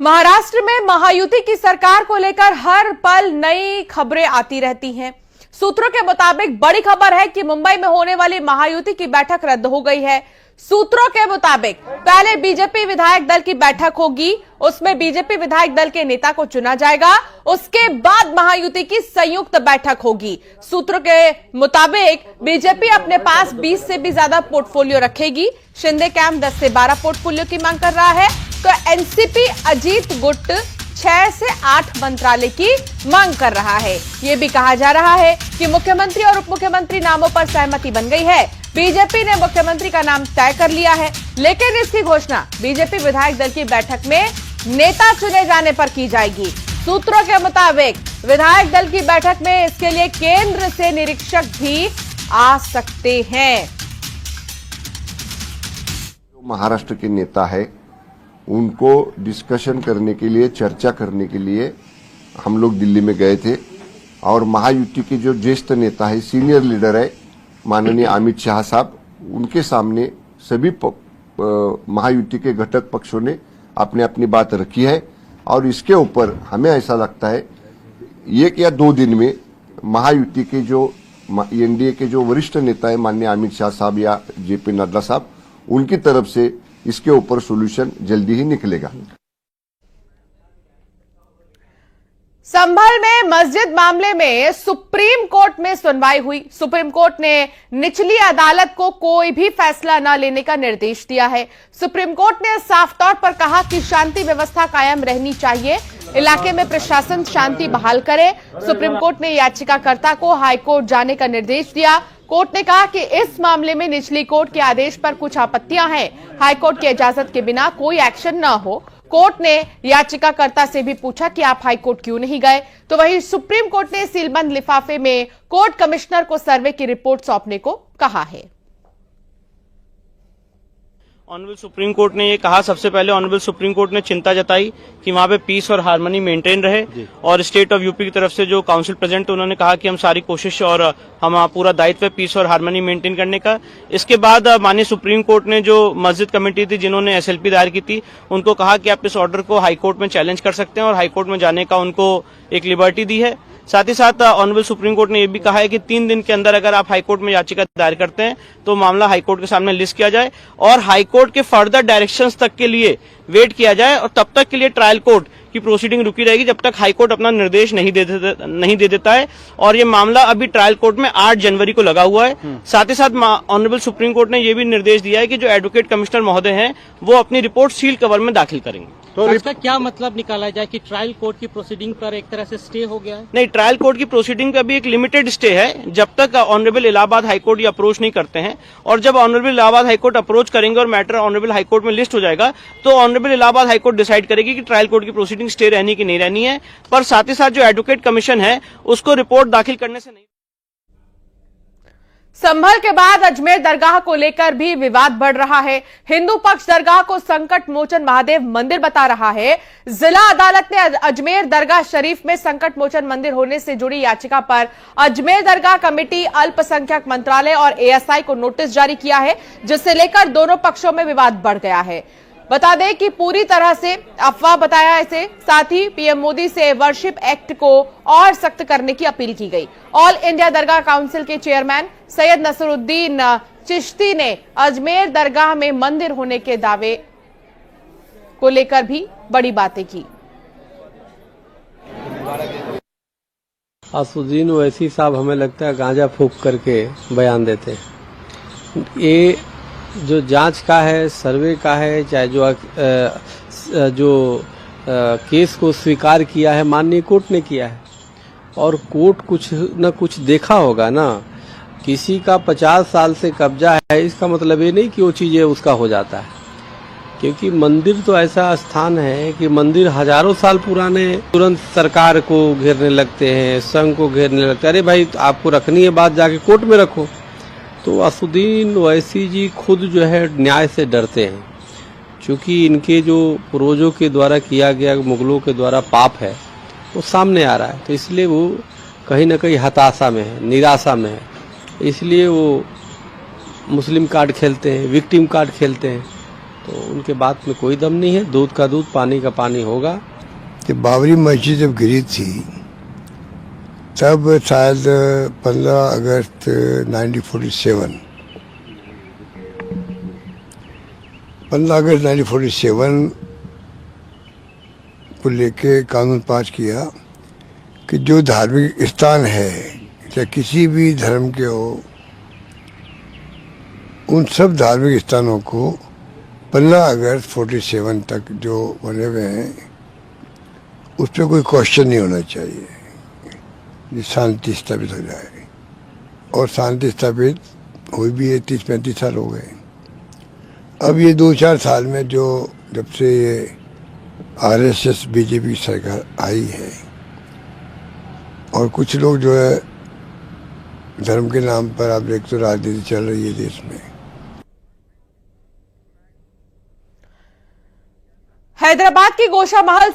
महाराष्ट्र में महायुति की सरकार को लेकर हर पल नई खबरें आती रहती हैं। सूत्रों के मुताबिक बड़ी खबर है कि मुंबई में होने वाली महायुति की बैठक रद्द हो गई है। सूत्रों के मुताबिक पहले बीजेपी विधायक दल की बैठक होगी, उसमें बीजेपी विधायक दल के नेता को चुना जाएगा, उसके बाद महायुति की संयुक्त बैठक होगी। सूत्रों के मुताबिक बीजेपी अपने पास 20 से भी ज्यादा पोर्टफोलियो रखेगी। शिंदे कैंप 10 से 12 पोर्टफोलियो की मांग कर रहा है, तो एनसीपी अजीत गुट 6 से 8 मंत्रालय की मांग कर रहा है। यह भी कहा जा रहा है कि मुख्यमंत्री और उप मुख्यमंत्री नामों पर सहमति बन गई है। बीजेपी ने मुख्यमंत्री का नाम तय कर लिया है, लेकिन इसकी घोषणा बीजेपी विधायक दल की बैठक में नेता चुने जाने पर की जाएगी। सूत्रों के मुताबिक विधायक दल की बैठक में इसके लिए केंद्र से निरीक्षक भी आ सकते हैं। महाराष्ट्र के नेता है, उनको डिस्कशन करने के लिए, चर्चा करने के लिए हम लोग दिल्ली में गए थे और महायुति के जो ज्येष्ठ नेता है, सीनियर लीडर है माननीय अमित शाह साहब, उनके सामने सभी महायुति के घटक पक्षों ने अपनी अपनी बात रखी है और इसके ऊपर हमें ऐसा लगता है 1 या 2 दिन में महायुति के जो एनडीए के जो वरिष्ठ नेता है माननीय अमित शाह साहब या जेपी नड्डा साहब, उनकी तरफ से इसके ऊपर सॉल्यूशन जल्दी ही निकलेगा। संभल में मस्जिद मामले में सुप्रीम कोर्ट में सुनवाई हुई। सुप्रीम कोर्ट ने निचली अदालत को कोई भी फैसला न लेने का निर्देश दिया है। सुप्रीम कोर्ट ने साफ तौर पर कहा कि शांति व्यवस्था कायम रहनी चाहिए, इलाके में प्रशासन शांति बहाल करे। सुप्रीम कोर्ट ने याचिकाकर्ता को हाईकोर्ट जाने का निर्देश दिया। कोर्ट ने कहा कि इस मामले में निचली कोर्ट के आदेश पर कुछ आपत्तियां हैं, हाईकोर्ट की इजाजत के बिना कोई एक्शन न हो। कोर्ट ने याचिकाकर्ता से भी पूछा कि आप हाईकोर्ट क्यों नहीं गए, तो वहीं सुप्रीम कोर्ट ने सीलबंद लिफाफे में कोर्ट कमिश्नर को सर्वे की रिपोर्ट सौंपने को कहा है। ऑनरेबल सुप्रीम कोर्ट ने ये कहा, सबसे पहले ऑनरेबल सुप्रीम कोर्ट ने चिंता जताई कि वहां पे पीस और हार्मनी मेंटेन रहे और स्टेट ऑफ यूपी की तरफ से जो काउंसिल प्रेजेंट, उन्होंने कहा कि हम सारी कोशिश और हम पूरा दायित्व है पीस और हार्मनी मेंटेन करने का। इसके बाद माननीय सुप्रीम कोर्ट ने जो मस्जिद कमेटी थी जिन्होंने एसएलपी दायर की थी, उनको कहा कि आप इस ऑर्डर को हाईकोर्ट में चैलेंज कर सकते हैं और हाईकोर्ट में जाने का उनको एक लिबर्टी दी है। साथ ही साथ ऑनरेबल सुप्रीम कोर्ट ने यह भी कहा है कि 3 दिन के अंदर अगर आप हाईकोर्ट में याचिका दायर करते हैं तो मामला हाईकोर्ट के सामने लिस्ट किया जाए और हाईकोर्ट के फर्दर डायरेक्शंस तक के लिए वेट किया जाए और तब तक के लिए ट्रायल कोर्ट की प्रोसीडिंग रुकी रहेगी जब तक हाईकोर्ट अपना निर्देश नहीं दे देता है। और ये मामला अभी ट्रायल कोर्ट में 8 जनवरी को लगा हुआ है। साथ ही साथ ऑनरेबल सुप्रीम कोर्ट ने यह भी निर्देश दिया है कि जो एडवोकेट कमिश्नर महोदय हैं वो अपनी रिपोर्ट सील कवर में दाखिल करेंगे। तो इसका क्या मतलब निकाला जाए कि ट्रायल कोर्ट की प्रोसीडिंग पर एक तरह से स्टे हो गया है? नहीं, ट्रायल कोर्ट की प्रोसीडिंग का भी एक लिमिटेड स्टे है जब तक ऑनरेबल इलाहाबाद हाईकोर्ट ये अप्रोच नहीं करते हैं। और जब ऑनरेबल इलाहाबाद हाईकोर्ट अप्रोच करेंगे और मैटर ऑनरेबल हाईकोर्ट में लिस्ट हो जाएगा तो ऑनरेबल इलाहाबाद हाईकोर्ट डिसाइड करेगी कि ट्रायल कोर्ट की प्रोसीडिंग स्टे रहनी की नहीं रहनी है। पर साथ ही साथ जो एडवोकेट कमीशन है उसको रिपोर्ट दाखिल करने से नहीं। संभल के बाद अजमेर दरगाह को लेकर भी विवाद बढ़ रहा है। हिंदू पक्ष दरगाह को संकट मोचन महादेव मंदिर बता रहा है। जिला अदालत ने अजमेर दरगाह शरीफ में संकट मोचन मंदिर होने से जुड़ी याचिका पर अजमेर दरगाह कमेटी, अल्पसंख्यक मंत्रालय और एएसआई को नोटिस जारी किया है, जिससे लेकर दोनों पक्षों में विवाद बढ़ गया है। बता दें कि पूरी तरह से अफवाह बताया इसे। साथ ही पीएम मोदी से वर्शिप एक्ट को और सख्त करने की अपील की गई। ऑल इंडिया दरगाह काउंसिल के चेयरमैन सैयद नसरुद्दीन चिश्ती ने अजमेर दरगाह में मंदिर होने के दावे को लेकर भी बड़ी बातें की। असुद्दीन ओवैसी साहब हमें लगता है गांजा फूंक करके बयान देते हैं। ये जो जांच का है, सर्वे का है, चाहे जो केस को स्वीकार किया है माननीय कोर्ट ने किया है और कोर्ट कुछ न कुछ देखा होगा ना। किसी का 50 साल से कब्जा है, इसका मतलब ये नहीं कि वो चीजें उसका हो जाता है, क्योंकि मंदिर तो ऐसा स्थान है कि मंदिर हजारों साल पुराने, तुरंत सरकार को घेरने लगते हैं, संघ को घेरने लगते हैं। अरे भाई, आपको रखनी है बात, जाके कोर्ट में रखो। तो असुद्दीन ओवैसी जी खुद जो है न्याय से डरते हैं, क्योंकि इनके जो पूर्वजों के द्वारा किया गया, मुगलों के द्वारा पाप है वो सामने आ रहा है। तो इसलिए वो कहीं ना कहीं हताशा में है, निराशा में है, इसलिए वो मुस्लिम कार्ड खेलते हैं, विक्टिम कार्ड खेलते हैं। तो उनके बात में कोई दम नहीं है। दूध का दूध, पानी का पानी होगा। कि बाबरी मस्जिद जब गिरी थी तब शायद 15 अगस्त 1947 को लेके कानून पास किया कि जो धार्मिक स्थान है चाहे किसी भी धर्म के हो, उन सब धार्मिक स्थानों को 15 अगस्त 47 तक जो बने हुए हैं उस पर कोई क्वेश्चन नहीं होना चाहिए, ये शांति स्थापित हो जाए। और शांति स्थापित हुई भी है, 30-35 साल हो गए। अब ये 2-4 साल में जो जब से ये RSS बीजेपी की सरकार आई है और कुछ लोग जो है धर्म के नाम पर, आप देख तो राजनीति चल रही है देश में। हैदराबाद की गोशा महल